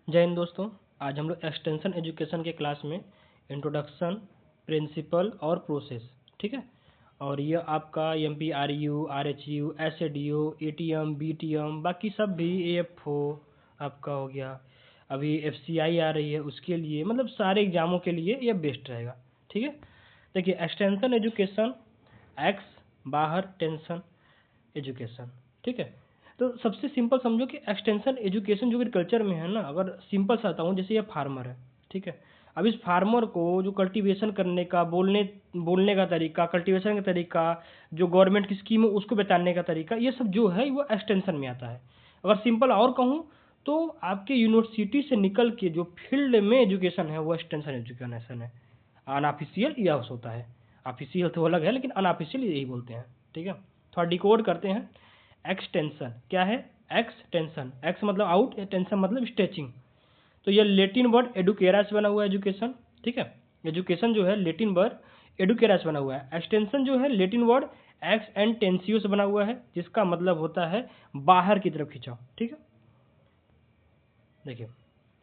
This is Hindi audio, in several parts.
जय हिंद दोस्तों। आज हम लोग एक्सटेंशन एजुकेशन के क्लास में इंट्रोडक्शन, प्रिंसिपल और प्रोसेस, ठीक है। और ये आपका MPRU, RHU, SADO, ATM, BTM, बाकी सब भी AFO आपका हो गया। अभी FCI आ रही है, उसके लिए मतलब सारे एग्जामों के लिए ये बेस्ट रहेगा, ठीक है। देखिए एक्सटेंशन एजुकेशन, एक्स बाहर टेंशन एजुकेशन, ठीक है। तो सबसे सिंपल समझो कि एक्सटेंशन एजुकेशन जो एग्रीकल्चर में है ना, अगर सिंपल सा बताऊँ, जैसे ये फार्मर है, ठीक है। अब इस फार्मर को जो कल्टीवेशन करने का, बोलने बोलने का तरीका, कल्टीवेशन का तरीका, जो गवर्नमेंट की स्कीम है उसको बताने का तरीका, ये सब जो है वो एक्सटेंशन में आता है। अगर सिंपल और कहूँ तो आपके यूनिवर्सिटी से निकल के जो फील्ड में एजुकेशन है वो एक्सटेंशन एजुकेशन है। अनऑफिशियल यह होता है, ऑफिशियल तो अलग है, लेकिन अनऑफिशियल यही बोलते हैं, ठीक है। थोड़ा डिकोड करते हैं। एक्सटेंशन क्या है? एक्सटेंशन, एक्स मतलब आउट, टेंशन मतलब स्ट्रेचिंग। तो यह लेटिन वर्ड एडुकेरा से बना हुआ है एजुकेशन, ठीक है। एजुकेशन जो है लेटिन वर्ड एडुकेरा से बना हुआ है। एक्सटेंशन जो है लेटिन वर्ड एक्स एंड टेंसियो से बना हुआ है, जिसका मतलब होता है बाहर की तरफ खिंचाव, ठीक है। देखिए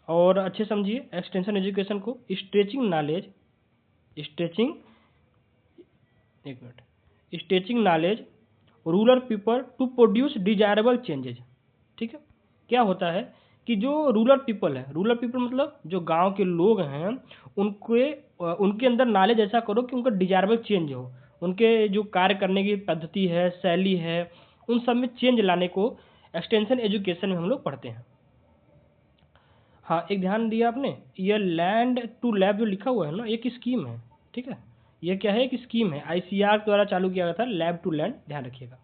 और अच्छे समझिए एक्सटेंशन एजुकेशन को। स्ट्रेचिंग नॉलेज, स्ट्रेचिंग, एक मिनट, stretching knowledge rural people to produce desirable changes, ठीक है। क्या होता है कि जो रूरल पीपल है, रूरल पीपल मतलब जो गांव के लोग हैं, उनके अंदर नॉलेज ऐसा करो कि उनका डिजायरेबल चेंज हो, उनके जो कार्य करने की पद्धति है, शैली है, उन सब में चेंज लाने को एक्सटेंशन एजुकेशन में हम लोग पढ़ते हैं। हाँ, एक ध्यान दिया आपने, ये लैंड टू लैब जो लिखा हुआ है ना, एक स्कीम है, ठीक है। ये क्या है? एक स्कीम है, ICAR द्वारा चालू किया गया था, लैब टू लैंड, ध्यान रखिएगा,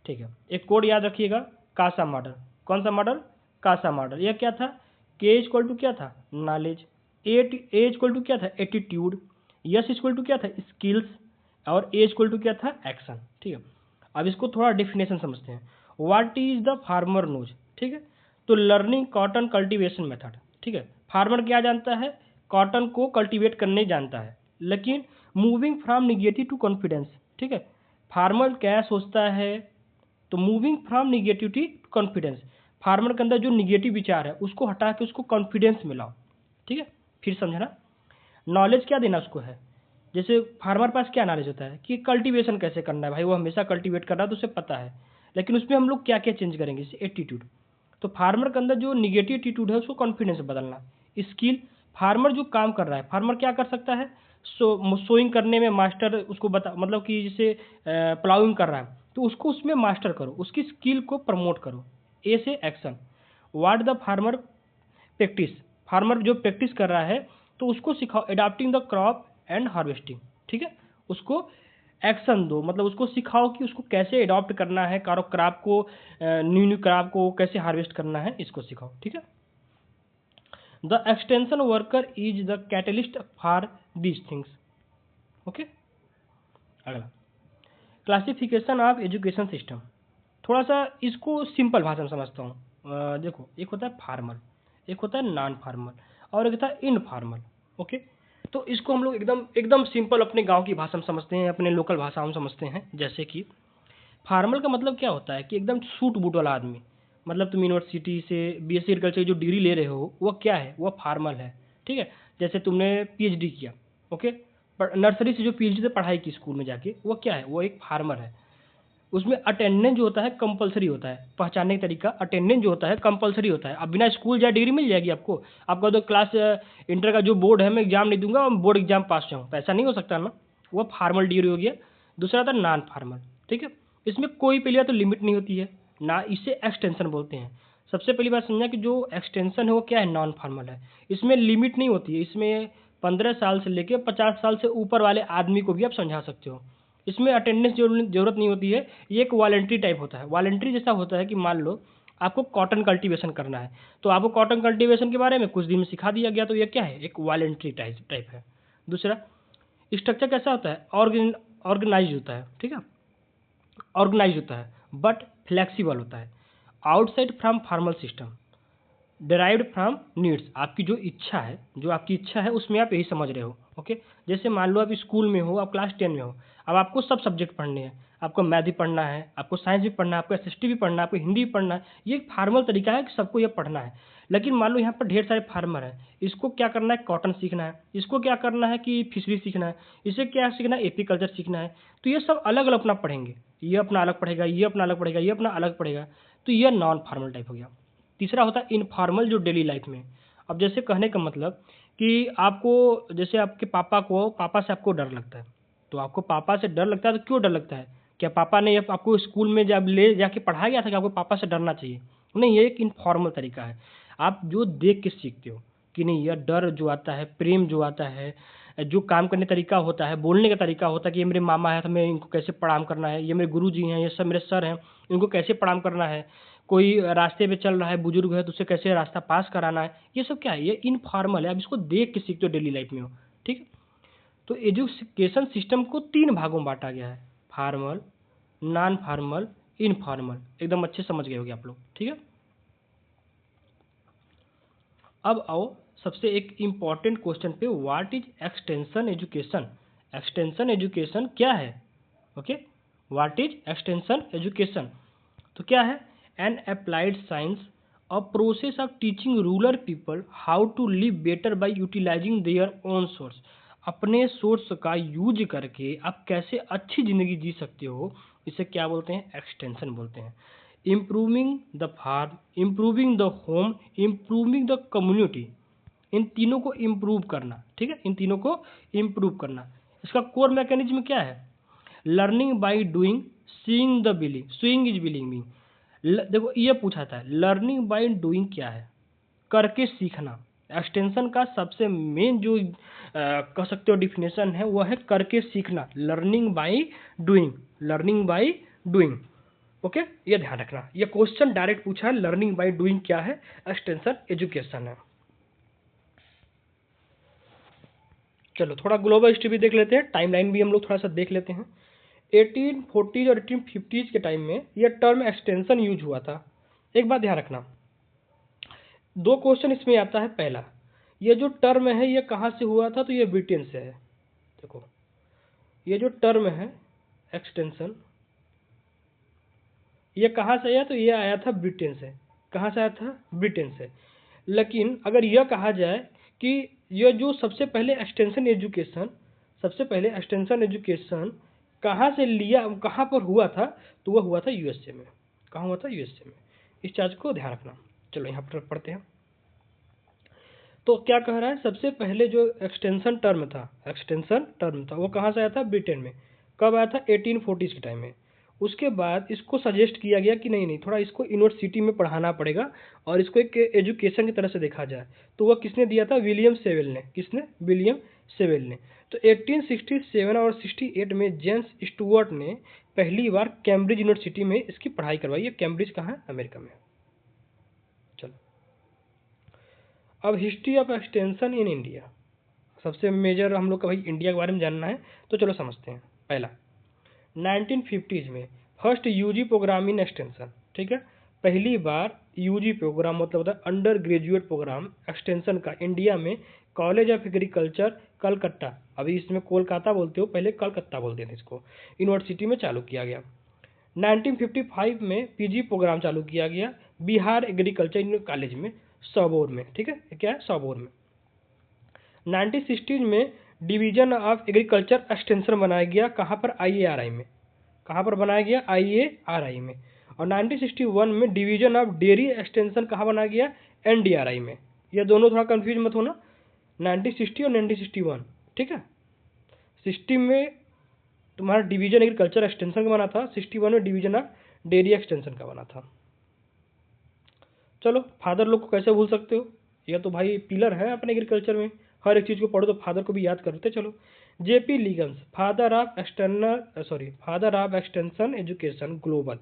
ठीक है। एक कोड याद रखिएगा, कासा मॉडल। कौन सा मॉडल? कासा मॉडल। यह क्या था? के इक्वल टू क्या था? नॉलेज। ए इक्वल टू क्या था? एटीट्यूड। यस इक्वल टू क्या था? स्किल्स। और ए इक्वल टू क्या था? एक्शन, ठीक है। अब इसको थोड़ा डेफिनेशन समझते हैं। What is the farmer knows, ठीक है। तो लर्निंग कॉटन कल्टीवेशन मेथड, ठीक है। फार्मर क्या जानता है? कॉटन को कल्टीवेट करने जानता है, लेकिन moving from negative to confidence, ठीक है। फार्मर क्या सोचता है? तो moving from negativity to confidence, farmer के अंदर जो निगेटिव विचार है उसको हटा के उसको कॉन्फिडेंस में लाओ, ठीक है। फिर समझना, नॉलेज क्या देना उसको है। जैसे फार्मर पास क्या नॉलेज होता है कि कल्टीवेशन कैसे करना है, भाई वो हमेशा कल्टीवेट कर रहा है तो उसे पता है, लेकिन उसमें हम लोग क्या क्या चेंज करेंगे, जैसे एटीट्यूड। तो फार्मर के अंदर जो निगेटिव एटीट्यूड है उसको कॉन्फिडेंस में बदलना। स्किल, फार्मर जो काम कर रहा है, फार्मर क्या कर सकता है? सोइंग करने में मास्टर उसको बता, मतलब कि जैसे प्लाउइंग कर रहा है तो उसको उसमें मास्टर करो, उसकी स्किल को प्रमोट करो। ए से action, what the farmer practice, farmer जो प्रैक्टिस कर रहा है तो उसको सिखाओ, adapting the crop and harvesting, ठीक है। उसको एक्शन दो, मतलब उसको सिखाओ कि उसको कैसे एडॉप्ट करना है, क्रॉप को, न्यू न्यू क्रॉप को कैसे हार्वेस्ट करना है, इसको सिखाओ, ठीक है। The extension worker is the catalyst for these things, okay. अगला, क्लासिफिकेशन ऑफ एजुकेशन सिस्टम। थोड़ा सा इसको सिंपल भाषा में समझता हूँ। देखो, एक होता है फार्मल, एक होता है नॉन फार्मल, और एक होता है इनफॉर्मल, ओके। तो इसको हम लोग एकदम एकदम सिंपल अपने गांव की भाषा में समझते हैं, अपने लोकल भाषा में समझते हैं। जैसे कि फार्मल का मतलब क्या होता है कि एकदम सूट बूट वाला आदमी, मतलब तुम यूनिवर्सिटी से BSc एग्रीकल्चर की जो डिग्री ले रहे हो वो क्या है? वो फार्मल है, ठीक है। जैसे तुमने PhD किया, ओके, पर नर्सरी से जो PhD से पढ़ाई की स्कूल में जाके, वो क्या है? वो एक फार्मर है। उसमें अटेंडेंस जो होता है कंपलसरी होता है, पहचानने का तरीका, अटेंडेंस जो होता है कंपलसरी होता है। अब बिना स्कूल जाए डिग्री मिल जाएगी आपको? आपका तो क्लास इंटर का जो बोर्ड है, मैं एग्जाम नहीं दूंगा, बोर्ड एग्जाम पास जाऊँ, तो ऐसा नहीं हो सकता ना। वो फार्मल डिग्री हो गया। दूसरा था नॉन फार्मल, ठीक है। इसमें कोई पहले तो लिमिट नहीं होती है ना, इसे एक्सटेंशन बोलते हैं। सबसे पहली बात समझना कि जो एक्सटेंशन है वो क्या है? नॉन फार्मल है। इसमें लिमिट नहीं होती है, इसमें 15 साल से लेकर 50 साल से ऊपर वाले आदमी को भी आप समझा सकते हो। इसमें अटेंडेंस जरूरत नहीं होती है, ये एक वॉलंटरी टाइप होता है। वॉलंटरी जैसा होता है कि मान लो आपको कॉटन कल्टीवेशन करना है, तो आपको कॉटन कल्टीवेशन के बारे में कुछ दिन में सिखा दिया गया, तो ये क्या है? एक वॉलंटरी टाइप है। दूसरा, स्ट्रक्चर कैसा होता है? ऑर्गेनाइज होता है, ठीक है, ऑर्गेनाइज होता है, बट फ्लेक्सिबल होता है। Outside from formal system, derived from needs, आपकी जो इच्छा है, जो आपकी इच्छा है उसमें आप यही समझ रहे हो, ओके। जैसे मान लो आप स्कूल में हो, आप क्लास 10 में हो, अब आपको सब सब्जेक्ट पढ़ने हैं, आपको मैथ भी पढ़ना है, आपको साइंस भी पढ़ना है, आपको एसएसटी भी पढ़ना है, आपको हिंदी भी पढ़ना है। ये एक फॉर्मल तरीका है कि सबको ये पढ़ना है। लेकिन मान लो यहाँ पर ढेर सारे फार्मर हैं, इसको क्या करना है, कॉटन सीखना है, इसको क्या करना है कि फिशरी सीखना है, इसे क्या सीखना है, एपीकल्चर सीखना है। तो ये सब अलग अलग अपना पढ़ेंगे, ये अपना अलग पढ़ेगा, ये अपना अलग पढ़ेगा, ये अपना अलग पढ़ेगा। तो ये नॉन फार्मल टाइप हो गया। तीसरा होता है इनफॉर्मल, जो डेली लाइफ में। अब जैसे कहने का मतलब कि आपको, जैसे आपके पापा से आपको डर लगता है, तो आपको पापा से डर लगता है तो क्यों डर लगता है? क्या पापा ने आपको स्कूल में जब ले जाके पढ़ाया गया था कि आपको पापा से डरना चाहिए? नहीं, ये एक इनफॉर्मल तरीका है। आप जो देख के सीखते हो कि नहीं, यह डर जो आता है, प्रेम जो आता है, जो काम करने का तरीका होता है, बोलने का तरीका होता है कि ये मेरे मामा है तो मैं इनको कैसे प्रणाम करना है, ये मेरे गुरुजी हैं, ये सब मेरे सर हैं, इनको कैसे प्रणाम करना है, कोई रास्ते पे चल रहा है, बुजुर्ग है तो उसे कैसे रास्ता पास कराना है, ये सब क्या है, ये इनफॉर्मल है। आप इसको देख के सीखते हो डेली लाइफ में हो। ठीक है। तो एजुकेशन सिस्टम को 3 भागों में बांटा गया है, फॉर्मल, नॉन फॉर्मल, इनफॉर्मल। एकदम अच्छे समझ गए होगे आप लोग। ठीक है। अब आओ सबसे एक इम्पॉर्टेंट क्वेश्चन पे, what is extension education? Extension education क्या है? Okay, what is extension education? तो क्या है? An applied science, a process of teaching rural people how to live better by utilising their own source. अपने सोर्स का यूज करके आप कैसे अच्छी ज़िंदगी जी सकते हो, इसे क्या बोलते हैं? एक्सटेंशन बोलते हैं। Improving the farm, improving the home, improving the community. इन तीनों को इम्प्रूव करना। ठीक है, इन तीनों को इम्प्रूव करना। इसका कोर मैकेनिज्म क्या है? Learning by doing, seeing the believe, sewing is believing. देखो ये पूछा था, लर्निंग बाय डूइंग क्या है? करके सीखना। एक्सटेंशन का सबसे मेन जो कह सकते हो डिफिनेशन है, वह है करके सीखना, learning by doing, learning by doing. Okay, ये ध्यान रखना, ये क्वेश्चन डायरेक्ट पूछा है, लर्निंग बाय डूइंग क्या है? एक्सटेंशन एजुकेशन है। चलो थोड़ा ग्लोबल हिस्ट्री भी देख लेते हैं, टाइमलाइन भी हम लोग थोड़ा सा देख लेते हैं। 1840 और 1850 के टाइम में यह टर्म एक्सटेंशन यूज हुआ था। एक बात ध्यान रखना, 2 क्वेश्चन इसमें आता है। पहला, ये जो टर्म है ये कहाँ से हुआ था? तो ये ब्रिटेन से है। देखो ये जो टर्म है एक्सटेंशन, ये कहाँ से आया? तो ये आया था ब्रिटेन से। कहाँ से आया था? ब्रिटेन से। लेकिन अगर यह कहा जाए कि यह जो सबसे पहले एक्सटेंशन एजुकेशन, सबसे पहले एक्सटेंशन एजुकेशन कहाँ से लिया, कहाँ पर हुआ था? तो वह हुआ था यूएसए में। कहाँ हुआ था? यूएसए में। इस चीज़ को ध्यान रखना। चलो यहाँ पर पढ़ते हैं। तो क्या कह रहा है? सबसे पहले जो एक्सटेंशन टर्म था, एक्सटेंशन टर्म था, वो कहाँ से आया था? ब्रिटेन में। कब आया था? 1840 के टाइम में। उसके बाद इसको सजेस्ट किया गया कि नहीं थोड़ा इसको यूनिवर्सिटी में पढ़ाना पड़ेगा और इसको एक एजुकेशन की तरह से देखा जाए। तो वह किसने दिया था? विलियम सेवेल ने। किसने? विलियम सेवेल ने। तो 1867 और 68 में जेम्स स्टुअर्ट ने पहली बार कैम्ब्रिज यूनिवर्सिटी में इसकी पढ़ाई करवाई है। कैम्ब्रिज कहाँ है? अमेरिका में। चलो अब history of extension in India, सबसे मेजर हम लोग का भाई इंडिया के बारे में जानना है, तो चलो समझते हैं। पहला, 1950s में फर्स्ट यूजी प्रोग्राम इन एक्सटेंशन। ठीक है, पहली बार यूजी प्रोग्राम मतलब होता है अंडर ग्रेजुएट प्रोग्राम एक्सटेंशन का इंडिया में कॉलेज ऑफ एग्रीकल्चर कलकत्ता, अभी इसमें कोलकाता बोलते हो, पहले कलकत्ता बोलते थे इसको, यूनिवर्सिटी में चालू किया गया। 1955 में पीजी प्रोग्राम चालू किया गया बिहार एग्रीकल्चर कॉलेज में, सबौर में। ठीक है, क्या है? सबौर में। 1960 में डिवीजन ऑफ एग्रीकल्चर एक्सटेंशन बनाया गया। कहाँ पर? IARI में। कहाँ पर बनाया गया? IARI में। और 1961 में डिवीजन ऑफ डेयरी एक्सटेंशन कहाँ बनाया गया? NDRI में। ये दोनों थोड़ा कंफ्यूज मत होना, 1960 और 1961। ठीक है, 60 में तुम्हारा डिवीजन एग्रीकल्चर एक्सटेंशन का बना था, 61 में डिवीजन ऑफ डेयरी एक्सटेंशन का बना था। चलो फादर लोग को कैसे भूल सकते हो, यह तो भाई पिलर है अपने एग्रीकल्चर में, हर एक चीज़ को पढ़ो तो फादर को भी याद करते चलो। JP Leagans, father of extension education global.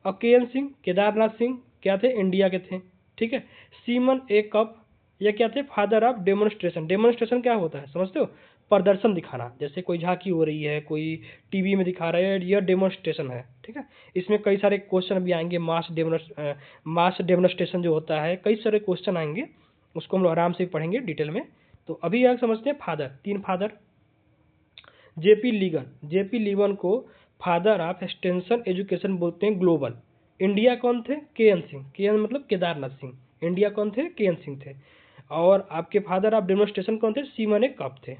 और KN सिंह, केदारनाथ सिंह क्या थे? इंडिया के थे। ठीक है, सीमन ए कप, ये क्या थे? Father of demonstration. डेमोन्स्ट्रेशन क्या होता है समझते हो? प्रदर्शन दिखाना, जैसे कोई झांकी हो रही है, कोई टीवी में दिखा रहा है, यह डेमोन्स्ट्रेशन है। ठीक है, इसमें कई सारे क्वेश्चन भी आएंगे, मास डेमोन्स्ट्रेशन जो होता है, कई सारे क्वेश्चन आएंगे, उसको हम लोग आराम से पढ़ेंगे डिटेल में। तो अभी यहाँ समझते हैं फादर, 3 फादर। JP लिगन को फादर ऑफ एक्सटेंशन एजुकेशन बोलते हैं ग्लोबल। इंडिया कौन थे? के.एन. सिंह। के.एन. मतलब केदारनाथ सिंह। इंडिया कौन थे? के.एन. सिंह थे। और आपके फादर ऑफ डेमोन्स्ट्रेशन कौन थे? सीमन कप थे।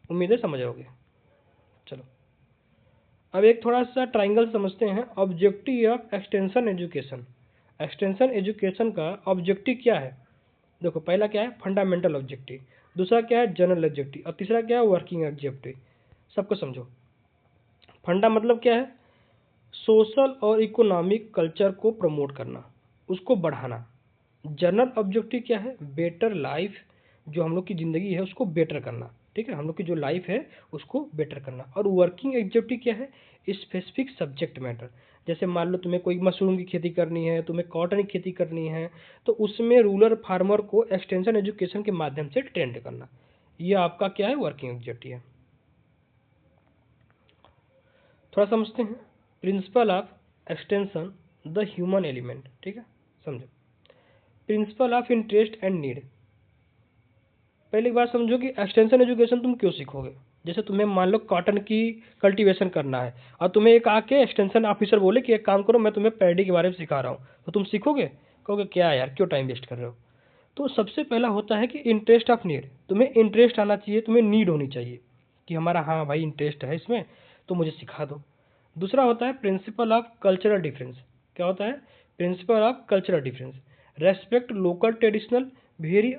उम्मीद है समझ आओगे। चलो अब एक थोड़ा सा ट्राइंगल समझते हैं। Objective of extension education. Extension education का ऑब्जेक्टिव क्या है? देखो पहला क्या है? Fundamental objective. दूसरा क्या है? General objective. और तीसरा क्या है? Working objective. सबको समझो। फंडा मतलब क्या है? सोशल और इकोनॉमिक कल्चर को प्रमोट करना, उसको बढ़ाना। जनरल ऑब्जेक्टिव क्या है? बेटर लाइफ, जो हम लोग की ज़िंदगी है उसको बेटर करना। ठीक है, हम लोग की जो लाइफ है उसको बेटर करना। और वर्किंग ऑब्जेक्टिव क्या है? Specific subject matter. जैसे मान लो तुम्हें कोई मशरूम की खेती करनी है, तुम्हें कॉटन की खेती करनी है, तो उसमें रूरल फार्मर को एक्सटेंशन एजुकेशन के माध्यम से ट्रेंड करना। ये आपका क्या है? वर्किंग ऑब्जेक्टिव है। थोड़ा समझते हैं principle of extension the human element. ठीक है, समझो। Principle of interest and need. पहले एक बात समझो कि एक्सटेंशन एजुकेशन तुम क्यों सीखोगे। जैसे तुम्हें मान लो कॉटन की कल्टीवेशन करना है और तुम्हें एक आके एक्सटेंशन ऑफिसर बोले कि एक काम करो, मैं तुम्हें पैडी के बारे में सिखा रहा हूँ, तो तुम सीखोगे? कहोगे क्या यार, क्यों टाइम वेस्ट कर रहे हो। तो सबसे पहला होता है कि इंटरेस्ट ऑफ नीड। तुम्हें इंटरेस्ट आना चाहिए, तुम्हें नीड होनी चाहिए कि हमारा हाँ भाई इंटरेस्ट है इसमें, तो मुझे सिखा दो। दूसरा होता है प्रिंसिपल ऑफ कल्चरल डिफरेंस। क्या होता है? Principle of cultural difference. Respect local traditional very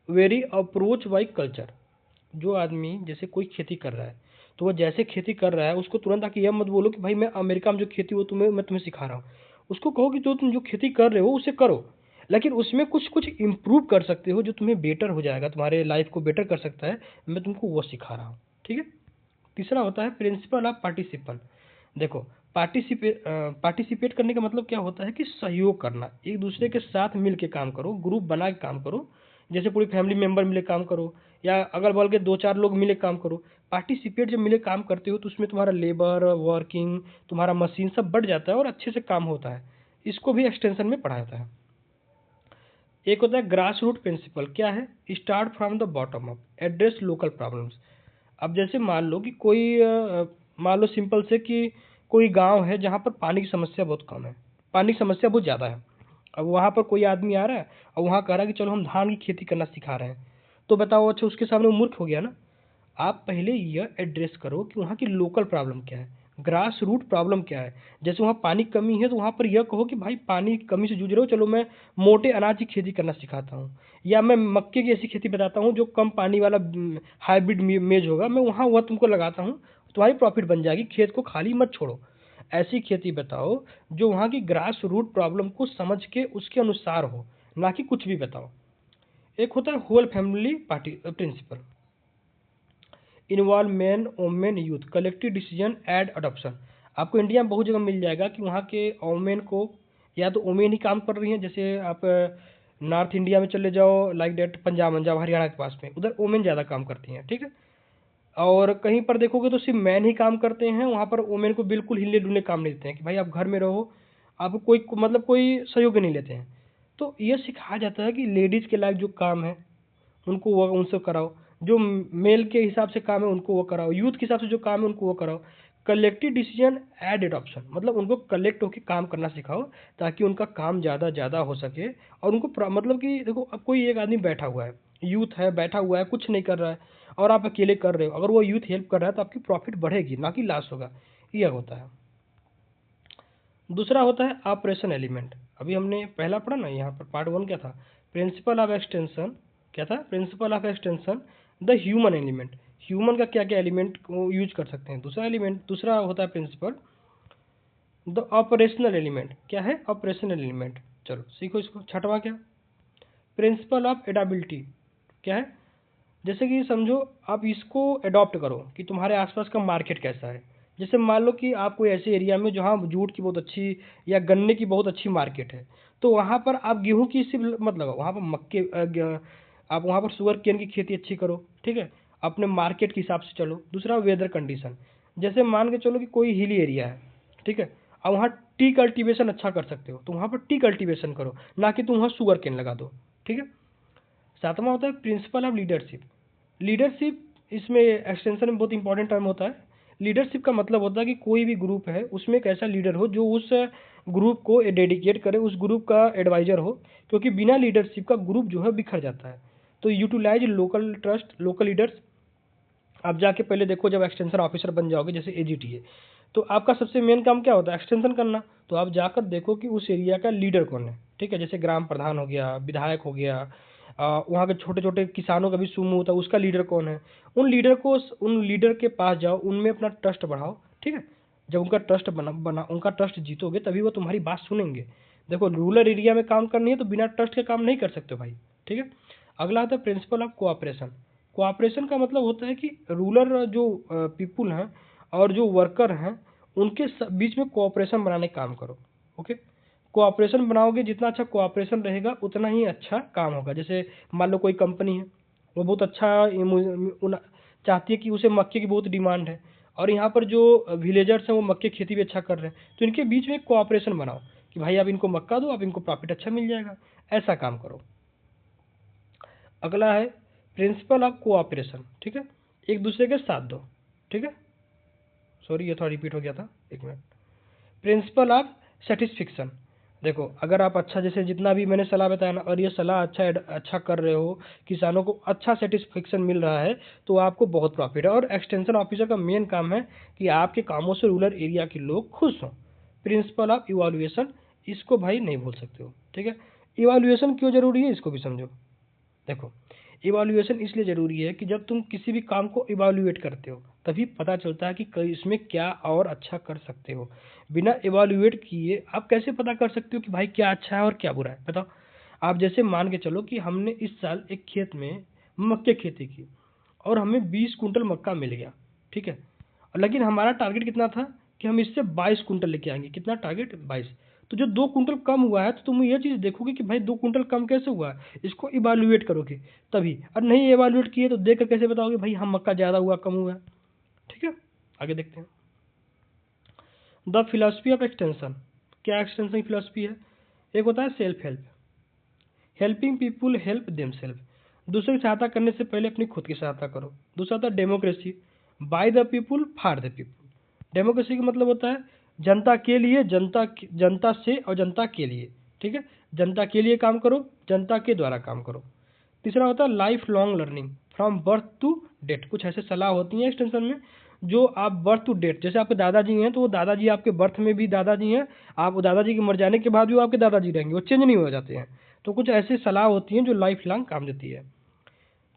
very approach by culture. जो आदमी जैसे कोई खेती कर रहा है, तो वह जैसे खेती कर रहा है उसको तुरंत आके यह मत बोलो कि भाई मैं अमेरिका में जो खेती हो मैं तुम्हें सिखा रहा हूँ। उसको कहो कि जो तुम जो खेती कर रहे हो उसे करो, लेकिन उसमें कुछ कुछ इम्प्रूव कर सकते हो जो तुम्हें बेटर हो जाएगा, तुम्हारे लाइफ को बेटर कर सकता है, मैं तुमको वो सिखा रहा हूँ। ठीक है। तीसरा होता है प्रिंसिपल ऑफ पार्टिसिपल। देखो पार्टिसिपेट करने का मतलब क्या होता है कि सहयोग करना, एक दूसरे के साथ मिल के काम करो, ग्रुप बना के काम करो। जैसे पूरी फैमिली मेंबर मिले काम करो या अगल बगल के 2-4 लोग मिले काम करो। पार्टिसिपेट जब मिले काम करते हो तो उसमें तुम्हारा लेबर वर्किंग, तुम्हारा मशीन सब बढ़ जाता है और अच्छे से काम होता है। इसको भी एक्सटेंशन में पढ़ाया जाता है। एक होता है ग्रास रूट प्रिंसिपल। क्या है? Start from the bottom up, address local problems. अब जैसे मान लो कि कोई मान लो सिंपल से कि कोई गांव है जहाँ पर पानी की समस्या बहुत कम है, पानी की समस्या बहुत ज़्यादा है। अब वहाँ पर कोई आदमी आ रहा है और वहाँ कह रहा है कि चलो हम धान की खेती करना सिखा रहे हैं, तो बताओ अच्छा उसके सामने वो मूर्ख हो गया ना। आप पहले यह एड्रेस करो कि वहाँ की लोकल प्रॉब्लम क्या है, ग्रास रूट प्रॉब्लम क्या है। जैसे वहाँ पानी की कमी है तो वहाँ पर यह कहो कि भाई पानी की कमी से जूझ रहे हो, चलो मैं मोटे अनाज की खेती करना सिखाता हूँ, या मैं मक्के की ऐसी खेती बताता हूँ जो कम पानी वाला हाइब्रिड मेज होगा, मैं वहाँ वह तुमको लगाता हूँ, तुम्हारी प्रॉफिट बन जाएगी, खेत को खाली मत छोड़ो। ऐसी खेती बताओ जो वहाँ की ग्रास रूट प्रॉब्लम को समझ के उसके अनुसार हो, ना कि कुछ भी बताओ। एक होता है whole family party principle. Involve man women youth, collective decision and adoption. आपको इंडिया में बहुत जगह मिल जाएगा कि वहाँ के वोमेन को, या तो वोमेन ही काम कर रही हैं, जैसे आप नॉर्थ इंडिया में चले जाओ लाइक डेट पंजाब हरियाणा के पास में, उधर वोमेन ज़्यादा काम करती हैं। ठीक है। और कहीं पर देखोगे तो सिर्फ मैन ही काम करते हैं, वहाँ पर वोमेन को बिल्कुल हिले डुले काम नहीं देते हैं कि भाई आप घर में रहो, आपको कोई मतलब कोई सहयोग नहीं लेते हैं। तो ये सिखाया जाता है कि लेडीज़ के लायक जो काम है उनको वो उनसे कराओ, जो मेल के हिसाब से काम है उनको वो कराओ, यूथ के हिसाब से जो काम है उनको वो कराओ। कलेक्टिव डिसीजन एड एडॉप्शन, मतलब उनको कलेक्ट होकर काम करना सिखाओ ताकि उनका काम ज़्यादा ज़्यादा हो सके। और उनको मतलब कि देखो अब कोई एक आदमी बैठा हुआ है, यूथ है बैठा हुआ है कुछ नहीं कर रहा है, और आप अकेले कर रहे हो, अगर वो यूथ हेल्प कर रहा है तो आपकी प्रॉफिट बढ़ेगी ना कि लॉस होगा। यह होता है। दूसरा होता है ऑपरेशन एलिमेंट। अभी हमने पहला पढ़ा ना, यहाँ पर पार्ट 1 क्या था? Principle of extension. क्या था? Principle of extension the human element. Human का क्या क्या एलिमेंट को यूज कर सकते हैं। दूसरा एलिमेंट, दूसरा होता है प्रिंसिपल द ऑपरेशनल एलिमेंट। क्या है? Operational element. चलो सीखो इसको। छठवा क्या? Principle of adaptability. क्या है? जैसे कि समझो आप इसको अडॉप्ट करो कि तुम्हारे आसपास का मार्केट कैसा है। जैसे मान लो कि आप कोई ऐसे एरिया में जहाँ जूट की बहुत अच्छी या गन्ने की बहुत अच्छी मार्केट है, तो वहाँ पर आप गेहूँ की सिर्फ मत लगाओ, वहाँ पर आप वहाँ पर शुगर केन की खेती अच्छी करो। ठीक है। अपने मार्केट के हिसाब से चलो। दूसरा वेदर कंडीशन। जैसे मान के चलो कि कोई हिली एरिया है, ठीक है, और वहाँ टी कल्टीवेशन अच्छा कर सकते हो तो वहाँ पर टी कल्टीवेशन करो, ना कि तुम वहाँ शुगर केन लगा दो। ठीक है। सातवां होता है प्रिंसिपल ऑफ लीडरशिप। लीडरशिप इसमें एक्सटेंशन में बहुत इंपॉर्टेंट टर्म होता है। लीडरशिप का मतलब होता है कि कोई भी ग्रुप है उसमें एक ऐसा लीडर हो जो उस ग्रुप को डेडिकेट करे, उस ग्रुप का एडवाइजर हो, क्योंकि बिना लीडरशिप का ग्रुप जो है बिखर जाता है। तो utilise local trust, local leaders. आप जाके पहले देखो, जब एक्सटेंशन ऑफिसर बन जाओगे जैसे एजीटीए, तो आपका सबसे मेन काम क्या होता है? एक्सटेंशन करना। तो आप जाकर देखो कि उस एरिया का लीडर कौन है, ठीक है। जैसे ग्राम प्रधान हो गया, विधायक हो गया, वहाँ के छोटे छोटे किसानों का भी समूह होता है, उसका लीडर कौन है। उन लीडर के पास जाओ, उनमें अपना ट्रस्ट बढ़ाओ, ठीक है। जब उनका ट्रस्ट बना उनका ट्रस्ट जीतोगे तभी वो तुम्हारी बात सुनेंगे। देखो, रूरल एरिया में काम करनी है तो बिना ट्रस्ट के काम नहीं कर सकते भाई, ठीक है। अगला आता है प्रिंसिपल ऑफ कोऑपरेशन। कोऑपरेशन का मतलब होता है कि रूरल जो पीपुल हैं और जो वर्कर हैं उनके बीच में कोऑपरेशन बनाने का काम करो, ओके। कोऑपरेशन बनाओगे, जितना अच्छा कोऑपरेशन रहेगा उतना ही अच्छा काम होगा। जैसे मान लो कोई कंपनी है, वो बहुत अच्छा चाहती है कि उसे मक्के की बहुत डिमांड है, और यहाँ पर जो विलेजर्स हैं वो मक्के खेती भी अच्छा कर रहे हैं, तो इनके बीच में एक कोऑपरेशन बनाओ कि भाई आप इनको मक्का दो, आप इनको प्रॉफिट अच्छा मिल जाएगा, ऐसा काम करो। अगला है प्रिंसिपल ऑफ कोऑपरेशन, ठीक है। एक दूसरे के साथ दो, ठीक है। सॉरी, ये थोड़ा रिपीट हो गया था, एक मिनट। Principle of सेटिस्फिक्शन। देखो, अगर आप अच्छा, जैसे जितना भी मैंने सलाह बताया ना, और ये सलाह अच्छा कर रहे हो, किसानों को अच्छा सेटिस्फिक्शन मिल रहा है, तो आपको बहुत प्रॉफिट है। और एक्सटेंशन ऑफिसर का मेन काम है कि आपके कामों से रूरल एरिया के लोग खुश हों। प्रिंसिपल ऑफ इवाल्युएशन, इसको भाई नहीं भूल सकते हो, ठीक है। इवाल्युएशन क्यों जरूरी है इसको भी समझो। देखो, इवाल्युएशन इसलिए ज़रूरी है कि जब तुम किसी भी काम को इवाल्युएट करते हो तभी पता चलता है कि इसमें क्या और अच्छा कर सकते हो। बिना इवाल्युएट किए आप कैसे पता कर सकते हो कि भाई क्या अच्छा है और क्या बुरा है? बताओ। आप जैसे मान के चलो कि हमने इस साल एक खेत में मक्के खेती की और हमें 20 कुंटल मक्का मिल गया, ठीक है। लेकिन हमारा टारगेट कितना था कि हम इससे 22 कुंटल लेके आएंगे। कितना टारगेट? 22। तो जो 2 कुंटल कम हुआ है तो तुम ये चीज़ देखोगे कि भाई 2 कुंटल कम कैसे हुआ है, इसको इवाल्युएट करोगे तभी। और नहीं इवाल्युएट किए तो देख कर कैसे बताओगे भाई हम मक्का ज़्यादा हुआ कम हुआ है, ठीक है। आगे देखते हैं द फिलॉसफी ऑफ एक्सटेंशन। क्या एक्सटेंशन की फिलॉसफी है? एक होता है self help, helping people help them self. दूसरे की सहायता करने से पहले अपनी खुद की सहायता करो। दूसरा था democracy, by the people for the people. Democracy का मतलब होता है जनता के लिए, जनता से और जनता के लिए, ठीक है। जनता के लिए काम करो, जनता के द्वारा काम करो। तीसरा होता है life long learning from birth to death. कुछ ऐसे सलाह होती हैं एक्सटेंशन में जो आप बर्थ टू डेथ, जैसे आपके दादाजी हैं तो वो दादाजी आपके बर्थ में भी दादाजी हैं, आप वो दादाजी के मर जाने के बाद भी वो आपके दादाजी रहेंगे, वो चेंज नहीं हो जाते हैं। तो कुछ ऐसी सलाह होती हैं जो लाइफ लॉन्ग काम देती है।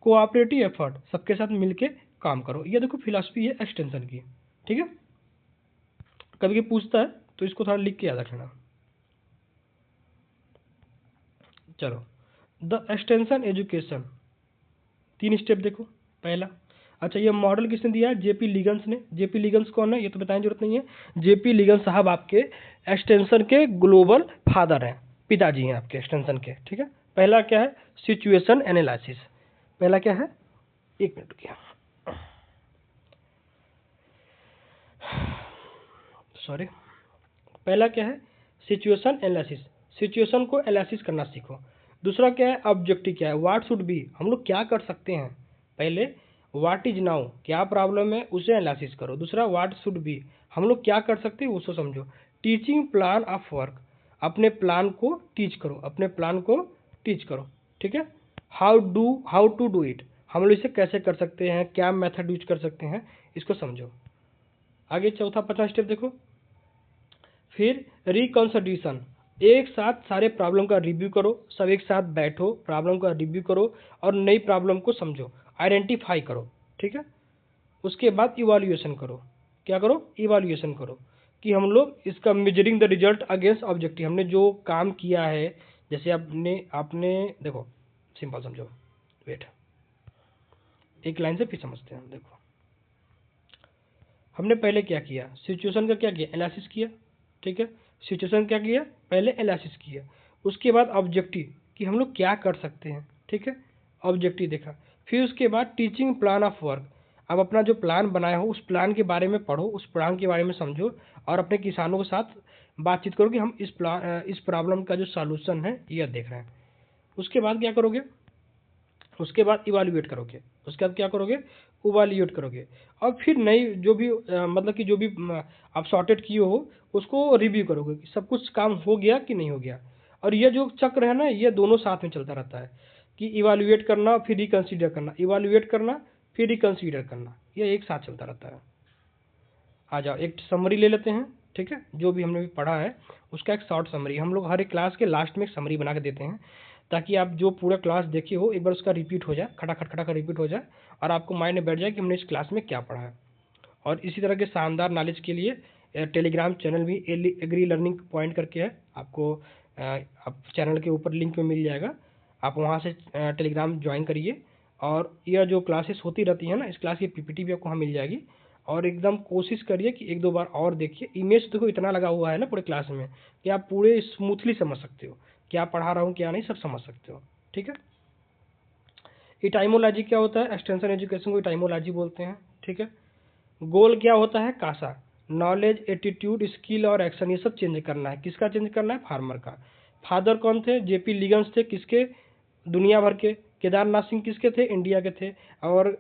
कोऑपरेटिव एफर्ट, सबके साथ मिलके काम करो। ये देखो फिलॉसफी है एक्सटेंशन की, ठीक है। कभी कभी पूछता है तो इसको थोड़ा लिख के याद रखना। चलो, द एक्सटेंशन एजुकेशन, 3 स्टेप देखो। पहला, अच्छा ये मॉडल किसने दिया है? जेपी लिगन्स ने। जेपी लिगन्स कौन है ये तो बताने जरूरत नहीं है। जेपी लिगन्स साहब आपके एक्सटेंशन के ग्लोबल फादर हैं, पिताजी हैं आपके एक्सटेंशन के, ठीक है। पहला क्या है? Situation analysis. पहला क्या है? एक मिनट रुकिए, सॉरी। पहला क्या है? Situation analysis. सिचुएशन को एनालिसिस करना सीखो। दूसरा क्या है? ऑब्जेक्टिव क्या है? व्हाट शुड बी, हम लोग क्या कर सकते हैं। पहले व्हाट इज नाउ, क्या प्रॉब्लम है उसे एनालिसिस करो। दूसरा व्हाट शुड बी, हम लोग क्या कर सकते हैं उसको समझो। टीचिंग प्लान ऑफ वर्क, अपने प्लान को टीच करो, अपने प्लान को टीच करो, ठीक है। हाउ टू डू इट, हम लोग इसे कैसे कर सकते हैं, क्या मेथड यूज कर सकते हैं, इसको समझो। आगे चौथा 5वां स्टेप देखो। फिर रिकंसिडरेशन, एक साथ सारे प्रॉब्लम का रिव्यू करो, सब एक साथ बैठो, प्रॉब्लम का रिव्यू करो और नई प्रॉब्लम को समझो, आइडेंटिफाई करो, ठीक है। उसके बाद इवाल्यूएशन करो। क्या करो? इवाल्यूएशन करो कि हम लोग इसका measuring the result against objective, हमने जो काम किया है, जैसे आपने आपने देखो, सिंपल समझो, वेट, एक लाइन से फिर समझते हैं। देखो, हमने पहले क्या किया? सिचुएशन का क्या किया? एनालिसिस किया, ठीक है। सिचुएशन क्या किया? पहले एनालिसिस किया। उसके बाद ऑब्जेक्टिव कि हम लोग क्या कर सकते हैं, ठीक है। ऑब्जेक्टिव देखा। फिर उसके बाद टीचिंग प्लान ऑफ वर्क, अब अपना जो प्लान बनाया हो उस प्लान के बारे में पढ़ो, उस प्लान के बारे में समझो और अपने किसानों के साथ बातचीत करो कि हम इस प्रॉब्लम का जो सॉल्यूशन है यह देख रहे हैं। उसके बाद क्या करोगे? उसके बाद इवाल्युएट करोगे। उसके बाद क्या करोगे? इवैल्यूएट करोगे, और फिर नई जो भी मतलब कि जो भी आप सॉर्टेड किए हो उसको रिव्यू करोगे कि सब कुछ काम हो गया कि नहीं हो गया। और ये जो चक्र है ना, ये दोनों साथ में चलता रहता है कि इवैल्यूएट करना फिर रिकंसीडर करना, इवैल्यूएट करना फिर रिकंसीडर करना, ये एक साथ चलता रहता है। आ जाओ एक समरी ले लेते हैं, ठीक है। जो भी हमने भी पढ़ा है उसका एक शॉर्ट समरी हम लोग हर एक क्लास के लास्ट में एक समरी बना के देते हैं, ताकि आप जो पूरा क्लास देखे हो एक बार उसका रिपीट हो जाए, खटाखट खटाखट रिपीट हो जाए, और आपको माइंड में बैठ जाए कि हमने इस क्लास में क्या पढ़ा है। और इसी तरह के शानदार नॉलेज के लिए टेलीग्राम चैनल भी एग्री लर्निंग पॉइंट करके है, आपको आप चैनल के ऊपर लिंक में मिल जाएगा, आप वहाँ से टेलीग्राम ज्वाइन करिए। और यह जो क्लासेस होती रहती है ना, इस क्लास की पीपीटी भी आपको वहाँ मिल जाएगी। और एकदम कोशिश करिए कि एक दो बार और देखिए, इमेज देखो इतना लगा हुआ है ना पूरे क्लास में कि आप पूरे स्मूथली समझ सकते हो क्या पढ़ा रहा हूँ क्या नहीं, सब समझ सकते हो, ठीक है। इटाइमोलॉजी क्या होता है? एक्सटेंशन एजुकेशन को इटाइमोलॉजी बोलते हैं, ठीक है। गोल क्या होता है? कासा, नॉलेज, एटीट्यूड, स्किल और एक्शन, ये सब चेंज करना है। किसका चेंज करना है? फार्मर का। फादर कौन थे? जेपी लिगन्स थे, किसके? दुनिया भर के। केदारनाथ सिंह किसके थे? इंडिया के थे। और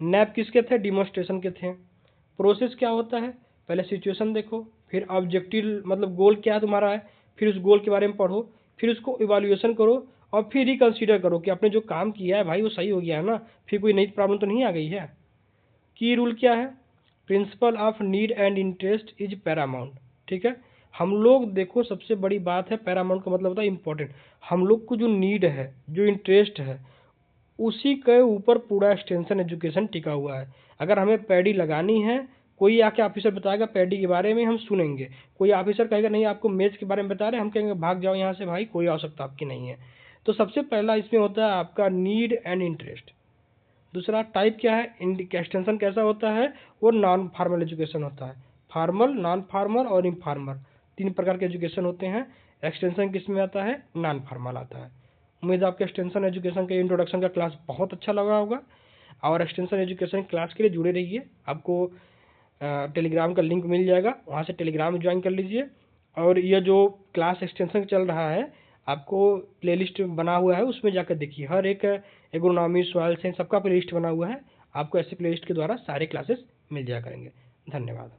नैप किसके थे? डिमोन्स्ट्रेशन के थे। प्रोसेस क्या होता है? पहले सिचुएशन देखो, फिर ऑब्जेक्टिव मतलब गोल क्या तुम्हारा है, फिर उस गोल के बारे में पढ़ो, फिर उसको इवैल्यूएशन करो, और फिर रिकंसीडर करो कि आपने जो काम किया है भाई वो सही हो गया है ना, फिर कोई नई प्रॉब्लम तो नहीं आ गई है। की रूल क्या है? Principle of need and interest is Paramount, ठीक है। हम लोग देखो सबसे बड़ी बात है, पैरामाउंट का मतलब होता है इंपॉर्टेंट। हम लोग को जो नीड है, जो इंटरेस्ट है, उसी के ऊपर पूरा एक्सटेंशन एजुकेशन टिका हुआ है। अगर हमें पैडी लगानी है, कोई आके ऑफिसर बताएगा पैडी के बारे में, हम सुनेंगे। कोई ऑफिसर कहेगा नहीं आपको मेज के बारे में बता रहे हैं, हम कहेंगे भाग जाओ यहाँ से भाई, कोई आवश्यकता आपकी नहीं है। तो सबसे पहला इसमें होता है आपका नीड एंड इंटरेस्ट। दूसरा टाइप क्या है, एक्सटेंशन कैसा होता है? वो नॉन फार्मल एजुकेशन होता है। फार्मल, नॉन फार्मल और इनफॉर्मल, तीन प्रकार के एजुकेशन होते हैं। एक्सटेंशन किस में आता है? नॉन फार्मल आता है। उम्मीद आपके एक्सटेंशन एजुकेशन के इंट्रोडक्शन का क्लास बहुत अच्छा लगा होगा, और एक्सटेंशन एजुकेशन क्लास के लिए जुड़े रहिए। आपको टेलीग्राम का लिंक मिल जाएगा, वहाँ से टेलीग्राम ज्वाइन कर लीजिए। और यह जो क्लास एक्सटेंशन चल रहा है, आपको प्लेलिस्ट बना हुआ है, उसमें जाकर देखिए, हर एक एग्रोनॉमी, सॉइल साइंस सबका प्लेलिस्ट बना हुआ है। आपको ऐसे प्लेलिस्ट के द्वारा सारे क्लासेस मिल जाया करेंगे। धन्यवाद।